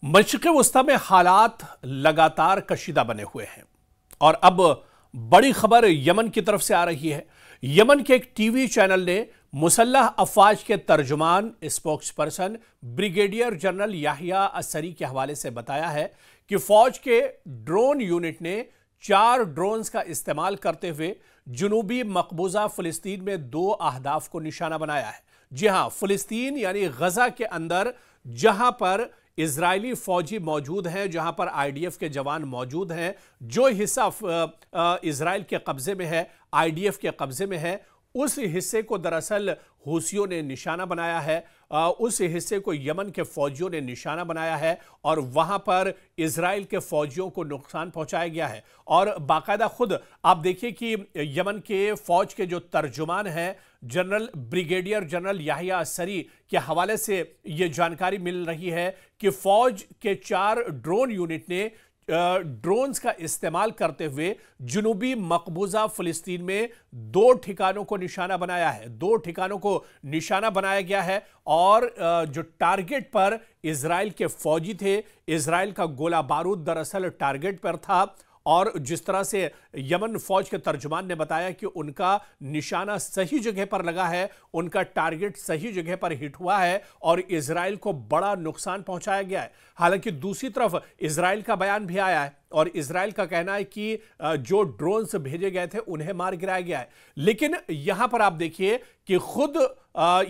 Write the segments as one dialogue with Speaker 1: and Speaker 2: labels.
Speaker 1: मशरिक़ वस्ता में हालात लगातार कशीदा बने हुए हैं और अब बड़ी खबर यमन की तरफ से आ रही है। यमन के एक टीवी चैनल ने मुसल्लह अफवाज के तर्जुमान spokesperson brigadier general Yahya Saree के हवाले से बताया है कि फौज के ड्रोन यूनिट ने 4 ड्रोन्स का इस्तेमाल करते हुए जुनूबी मकबूजा फिलिस्तीन में 2 अहदाफ को निशाना बनाया है। जी हां, फिलिस्तीन यानी गजा के अंदर जहां पर इजरायली फौजी मौजूद हैं, जहां पर आईडीएफ के जवान मौजूद हैं, जो हिस्सा इजरायल के कब्जे में है, आईडीएफ के कब्जे में है, उस हिस्से को दरअसल हूसियों ने निशाना बनाया है। उस हिस्से को यमन के फौजियों ने निशाना बनाया है और वहां पर इजराइल के फौजियों को नुकसान पहुंचाया गया है। और बाकायदा खुद आप देखिए कि यमन के फौज के जो तर्जुमान हैं general brigadier general Yahya Saree के हवाले से यह जानकारी मिल रही है कि फौज के 4 ड्रोन यूनिट ने ड्रोन्स का इस्तेमाल करते हुए जुनूबी मकबूजा फिलिस्तीन में 2 ठिकानों को निशाना बनाया है। 2 ठिकानों को निशाना बनाया गया है और जो टारगेट पर इजराइल के फौजी थे, इजराइल का गोला बारूद दरअसल टारगेट पर था और जिस तरह से यमन फौज के तर्जुमान ने बताया कि उनका निशाना सही जगह पर लगा है, उनका टारगेट सही जगह पर हिट हुआ है और इजराइल को बड़ा नुकसान पहुंचाया गया है। हालांकि दूसरी तरफ इजराइल का बयान भी आया है और इजराइल का कहना है कि जो ड्रोन्स भेजे गए थे उन्हें मार गिराया गया है। लेकिन यहां पर आप देखिए कि खुद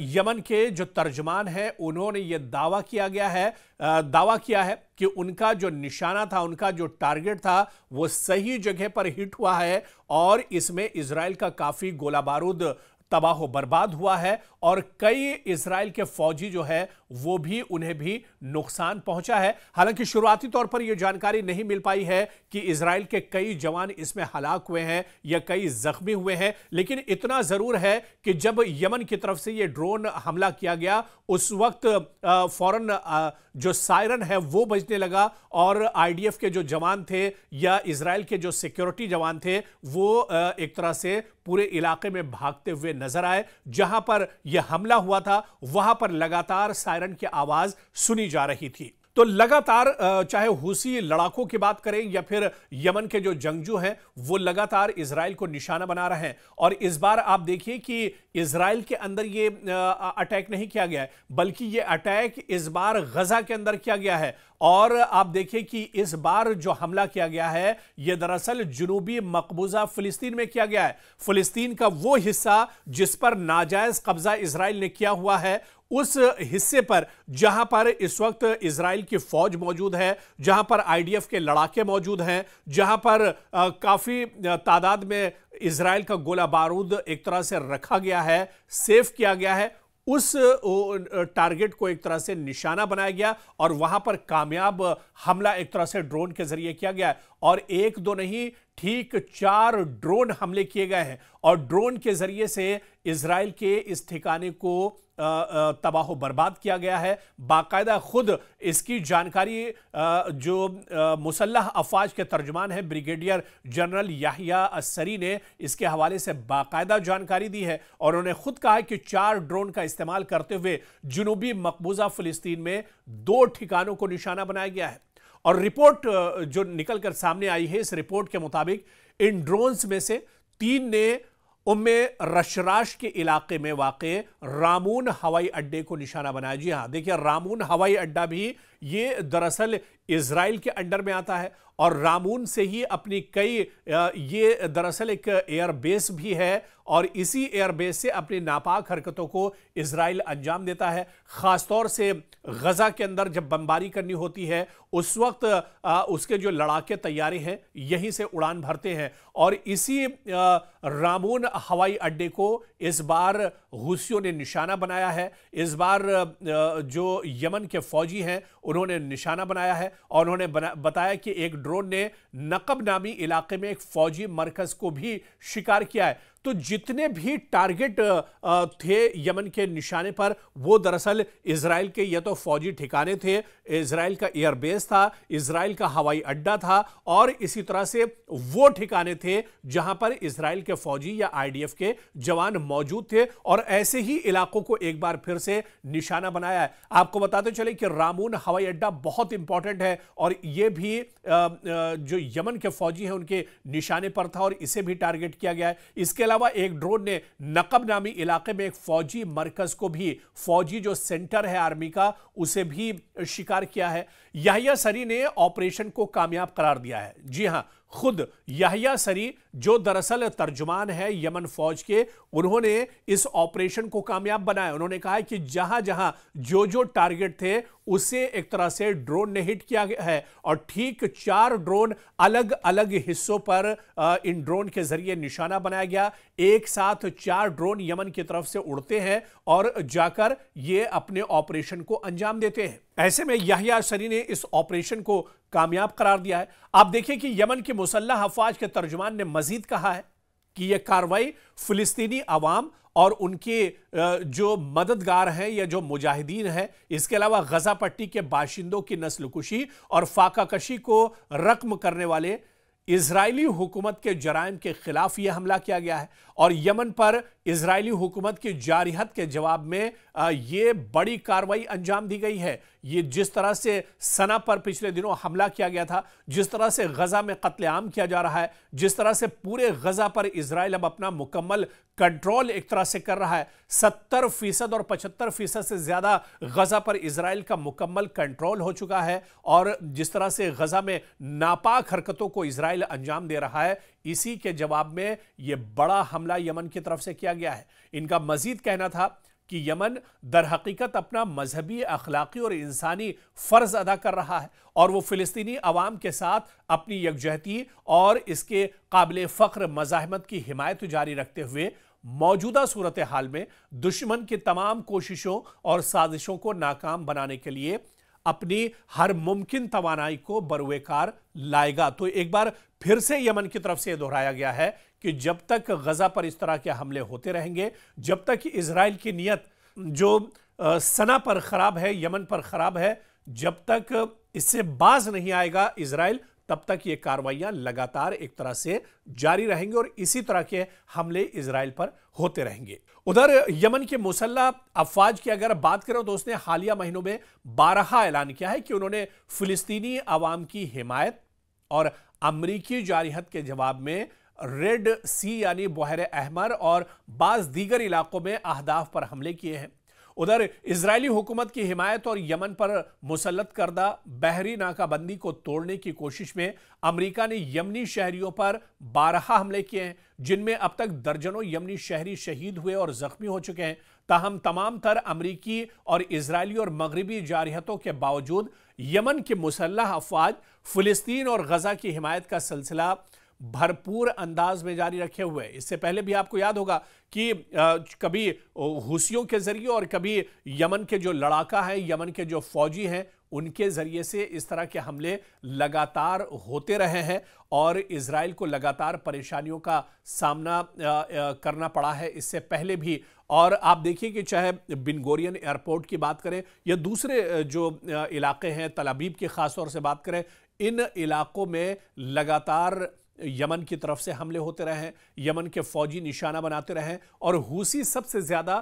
Speaker 1: यमन के जो तर्जमान हैं उन्होंने यह दावा किया है कि उनका जो निशाना था, उनका जो टारगेट था वो सही जगह पर हिट हुआ है और इसमें इजराइल का काफी गोला बारूद तबाह बर्बाद हुआ है और कई इजराइल के फौजी जो है वो भी उन्हें भी नुकसान पहुंचा है। हालांकि शुरुआती तौर पर यह जानकारी नहीं मिल पाई है कि इजराइल के कई जवान इसमें हलाक हुए हैं या कई जख्मी हुए हैं, लेकिन इतना जरूर है कि जब यमन की तरफ से यह ड्रोन हमला किया गया उस वक्त फौरन जो सायरन है वो बजने लगा और आईडीएफ के जो जवान थे या इजराइल के जो सिक्योरिटी जवान थे वो एक तरह से पूरे इलाके में भागते हुए नजर आए। जहां पर यह हमला हुआ था वहां पर लगातार सायरन की आवाज सुनी जा रही थी। तो लगातार चाहे हूसी लड़ाकों की बात करें या फिर यमन के जो जंगजू हैं वो लगातार इजराइल को निशाना बना रहे हैं और इस बार आप देखिए कि इजराइल के अंदर ये अटैक नहीं किया गया है बल्कि ये अटैक इस बार गजा के अंदर किया गया है। और आप देखिए कि इस बार जो हमला किया गया है यह दरअसल जुनूबी मकबूजा फिलिस्तीन में किया गया है। फिलिस्तीन का वो हिस्सा जिस पर नाजायज कब्जा इजराइल ने किया हुआ है, उस हिस्से पर जहां पर इस वक्त इजराइल की फौज मौजूद है, जहां पर आईडीएफ के लड़ाके मौजूद हैं, जहां पर काफी तादाद में इजराइल का गोला बारूद एक तरह से रखा गया है, सेफ किया गया है, उस टारगेट को एक तरह से निशाना बनाया गया और वहां पर कामयाब हमला एक तरह से ड्रोन के जरिए किया गया और 1-2 नहीं, ठीक 4 ड्रोन हमले किए गए हैं और ड्रोन के जरिए से इजराइल के इस ठिकाने को तबाह बर्बाद किया गया है। बाकायदा खुद इसकी जानकारी जो मुसल्लह अफवाज के तर्जुमान हैं ब्रिगेडियर जनरल याहिया अस्सरी ने इसके हवाले से बाकायदा जानकारी दी है और उन्होंने खुद कहा है कि 4 ड्रोन का इस्तेमाल करते हुए जुनूबी मकबूजा फिलिस्तीन में 2 ठिकानों को निशाना बनाया गया है। और रिपोर्ट जो निकलकर सामने आई है, इस रिपोर्ट के मुताबिक इन ड्रोन्स में से 3 ने रशराश के इलाके में वाक़े रामून हवाई अड्डे को निशाना बनाया। जी हां, देखिए रामून हवाई अड्डा भी ये दरअसल इजराइल के अंडर में आता है और रामून से ही अपनी कई ये दरअसल एक एयरबेस भी है और इसी एयरबेस से अपनी नापाक हरकतों को इजराइल अंजाम देता है। खासतौर से गजा के अंदर जब बमबारी करनी होती है उस वक्त उसके जो लड़ाके तैयारी हैं यहीं से उड़ान भरते हैं और इसी रामून हवाई अड्डे को इस बार हूसियों ने निशाना बनाया है। इस बार जो यमन के फौजी हैं उन्होंने निशाना बनाया है और उन्होंने बताया कि एक ड्रोन ने नकब नामी इलाके में एक फौजी मरकज को भी शिकार किया है। तो जितने भी टारगेट थे यमन के निशाने पर, वो दरअसल इजराइल के या तो फौजी ठिकाने थे, इजराइल का एयरबेस था, इजराइल का हवाई अड्डा था, और इसी तरह से वो ठिकाने थे जहां पर इजराइल के फौजी या आईडीएफ के जवान मौजूद थे। और ऐसे ही इलाकों को एक बार फिर से निशाना बनाया है। आपको बताते चले कि रामून हवाई अड्डा बहुत इंपॉर्टेंट है, और यह भी जो यमन के फौजी हैं उनके निशाने पर था, और इसे भी टारगेट किया गया है। इसके अलावा एक ड्रोन ने नकब नामी इलाके में एक फौजी मरकज को भी, फौजी जो सेंटर है आर्मी का, उसे भी शिकार किया है। याहिया सरी ने ऑपरेशन को कामयाब करार दिया है। जी हां, खुद याहिया सरी जो दरअसल तर्जुमान है यमन फौज के, उन्होंने इस ऑपरेशन को कामयाब बनाया। उन्होंने कहा कि जहां जहां जो जो टारगेट थे उसे एक तरह से ड्रोन ने हिट किया गया है, और ठीक 4 ड्रोन अलग अलग हिस्सों पर इन ड्रोन के जरिए निशाना बनाया गया। एक साथ 4 ड्रोन यमन की तरफ से उड़ते हैं और जाकर ये अपने ऑपरेशन को अंजाम देते हैं। ऐसे में याहिया सरी ने इस ऑपरेशन को कामयाब करार दिया है। आप देखिए कि यमन के मुसल्लह अफवाज के तर्जुमान ने मजीद कहा है कि यह कार्रवाई फिलिस्तीनी अवाम और उनके जो मददगार हैं या जो मुजाहिदीन हैं, इसके अलावा गजा पट्टी के बाशिंदों की नस्लकुशी और फाकाकशी को रकम करने वाले इजरायली हुकूमत के जराइम के खिलाफ यह हमला किया गया है। और यमन पर इजरायली हुकूमत की जारिहत के जवाब में यह बड़ी कार्रवाई अंजाम दी गई है। ये जिस तरह से सना पर पिछले दिनों हमला किया गया था, जिस तरह से गजा में कत्लेआम किया जा रहा है, जिस तरह से पूरे गजा पर इजराइल अब अपना मुकम्मल कंट्रोल एक तरह से कर रहा है, 70% और 75% से ज्यादा गजा पर इजराइल का मुकम्मल कंट्रोल हो चुका है। और जिस तरह से गजा में नापाक हरकतों को इजराइल अंजाम दे रहा है, इसी के जवाब में यह बड़ा हमला यमन की तरफ से किया गया है। इनका मजीद कहना था कि यमन दर हकीकत अपना मजहबी, अखलाकी और इंसानी फर्ज अदा कर रहा है, और वो फिलिस्तीनी अवाम के साथ अपनी यकजहती और इसके काबिल फ़ख्र मज़ाहमत की हिमायत जारी रखते हुए मौजूदा सूरत हाल में दुश्मन की तमाम कोशिशों और साजिशों को नाकाम बनाने के लिए अपनी हर मुमकिन तवानाई को बरूएकार लाएगा। तो एक बार फिर से यमन की तरफ से दोहराया गया है कि जब तक गजा पर इस तरह के हमले होते रहेंगे, जब तक इजराइल की नीयत जो सना पर खराब है, यमन पर खराब है, जब तक इससे बाज नहीं आएगा इजराइल, तब तक ये कार्रवाइयां लगातार एक तरह से जारी रहेंगी और इसी तरह के हमले इजराइल पर होते रहेंगे। उधर यमन के मुसल्लह अफवाज की अगर बात करें तो उसने हालिया महीनों में 12 ऐलान किया है कि उन्होंने फिलिस्तीनी अवाम की हिमायत और अमरीकी जारिहत के जवाब में रेड सी यानी बहर अहमर और बाज दीगर इलाकों में अहदाफ पर हमले किए हैं। उधर इजरायली हुकूमत की हिमायत और यमन पर मुसल्लत करदा बहरी नाकाबंदी को तोड़ने की कोशिश में अमेरिका ने यमनी शहरियों पर 12 हमले किए हैं, जिनमें अब तक दर्जनों यमनी शहरी शहीद हुए और जख्मी हो चुके हैं। ताहम तमाम तर अमरीकी और इजरायली और मगरबी जारिहतों के बावजूद यमन के मुसल्लह अफवाज फिलिस्तीन और गजा की हिमायत का सिलसिला भरपूर अंदाज में जारी रखे हुए। इससे पहले भी आपको याद होगा कि कभी हुसियों के जरिए और कभी यमन के जो लड़ाका हैं, यमन के जो फौजी हैं, उनके जरिए से इस तरह के हमले लगातार होते रहे हैं और इजराइल को लगातार परेशानियों का सामना करना पड़ा है इससे पहले भी। और आप देखिए कि चाहे बिन गोरियन एयरपोर्ट की बात करें या दूसरे जो इलाके हैं, तल अबीब की खास तौर से बात करें, इन इलाकों में लगातार यमन की तरफ से हमले होते रहे हैं, यमन के फौजी निशाना बनाते रहे और हुसी सबसे ज्यादा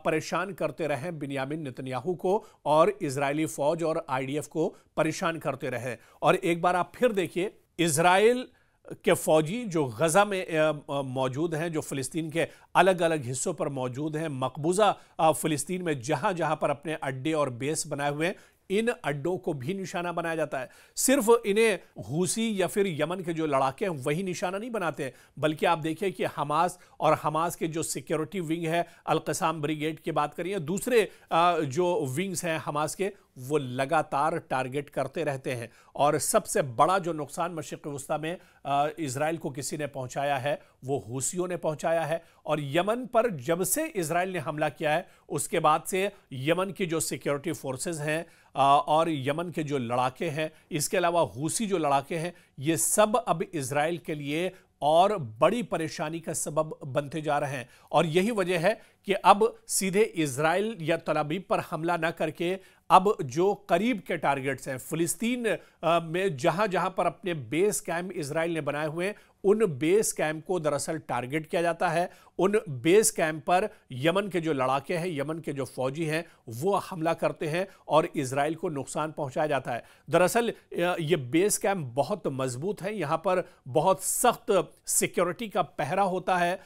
Speaker 1: परेशान करते रहे बिन्यामिन नेतन्याहू को और इजरायली फौज और आईडीएफ को परेशान करते रहे। और एक बार आप फिर देखिए, इजराइल के फौजी जो गजा में मौजूद हैं, जो फिलिस्तीन के अलग अलग हिस्सों पर मौजूद हैं, मकबूजा फिलिस्तीन में जहां जहां पर अपने अड्डे और बेस बनाए हुए हैं, इन अड्डों को भी निशाना बनाया जाता है। सिर्फ इन्हें हुसी या फिर यमन के जो लड़ाके हैं वही निशाना नहीं बनाते, बल्कि आप देखिए कि हमास और हमास के जो सिक्योरिटी विंग है, अल-क़साम ब्रिगेड की बात करिए, दूसरे जो विंग्स हैं हमास के, वो लगातार टारगेट करते रहते हैं। और सबसे बड़ा जो नुकसान मशरिक़ वस्ता में इजराइल को किसी ने पहुंचाया है, वो हुसियों ने पहुंचाया है। और यमन पर जब से इजराइल ने हमला किया है, उसके बाद से यमन की जो सिक्योरिटी फोर्सेस हैं और यमन के जो लड़ाके हैं, इसके अलावा हुसी जो लड़ाके हैं, ये सब अब इजराइल के लिए और बड़ी परेशानी का सबब बनते जा रहे हैं। और यही वजह है कि अब सीधे इजराइल या तल अवीव पर हमला न करके अब जो करीब के टारगेट्स हैं फिलिस्तीन में, जहां जहां पर अपने बेस कैंप इजराइल ने बनाए हुए हैं, उन बेस कैंप को दरअसल टारगेट किया जाता है। उन बेस कैंप पर यमन के जो लड़ाके हैं, यमन के जो फौजी हैं, वो हमला करते हैं और इजराइल को नुकसान पहुंचाया जाता है। दरअसल ये बेस कैंप बहुत मजबूत है, यहां पर बहुत सख्त सिक्योरिटी का पहरा होता है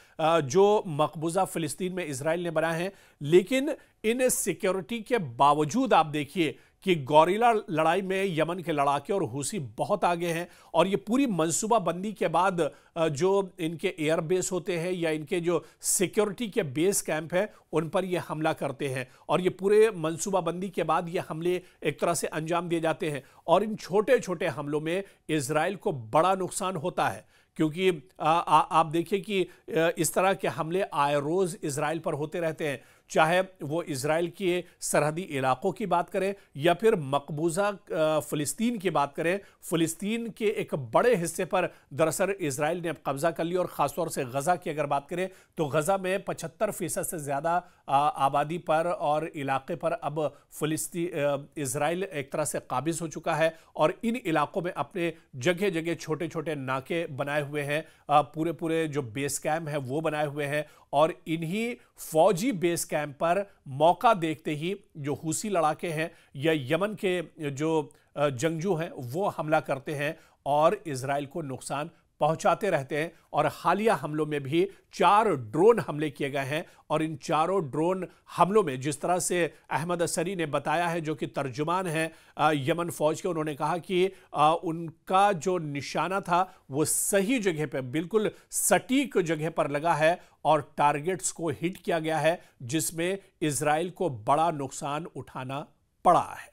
Speaker 1: जो मकबूजा फिलिस्तीन में इजराइल ने बनाए हैं। लेकिन इन सिक्योरिटी के बावजूद आप देखिए कि गौरिला लड़ाई में यमन के लड़ाके और हुसी बहुत आगे हैं। और ये पूरी मंसूबाबंदी के बाद जो इनके एयर बेस होते हैं या इनके जो सिक्योरिटी के बेस कैंप है, उन पर ये हमला करते हैं। और ये पूरे मंसूबाबंदी के बाद ये हमले एक तरह से अंजाम दिए जाते हैं। और इन छोटे छोटे हमलों में इजराइल को बड़ा नुकसान होता है, क्योंकि आप देखिए कि इस तरह के हमले आए रोज इजराइल पर होते रहते हैं, चाहे वो इजराइल के सरहदी इलाकों की बात करें या फिर मकबूजा फिलिस्तीन की बात करें। फिलिस्तीन के एक बड़े हिस्से पर दरअसल इजराइल ने अब कब्जा कर लिया। और ख़ासतौर से गज़ा की अगर बात करें तो गज़ा में 75% से ज़्यादा आबादी पर और इलाके पर अब इजराइल एक तरह से काबिज हो चुका है। और इन इलाकों में अपने जगह जगह छोटे छोटे नाके बनाए हुए हैं, पूरे पूरे जो बेस कैंप है वो बनाए हुए हैं। और इन्हीं फौजी बेस कैंप पर मौका देखते ही जो हुसी लड़ाके हैं या यमन के जो जंगजू हैं वो हमला करते हैं और इजराइल को नुकसान पहुंचाते रहते हैं। और हालिया हमलों में भी 4 ड्रोन हमले किए गए हैं। और इन चारों ड्रोन हमलों में जिस तरह से अहमद असरी ने बताया है, जो कि तर्जुमान है यमन फौज के, उन्होंने कहा कि उनका जो निशाना था वो सही जगह पे, बिल्कुल सटीक जगह पर लगा है और टारगेट्स को हिट किया गया है, जिसमें इजराइल को बड़ा नुकसान उठाना पड़ा है।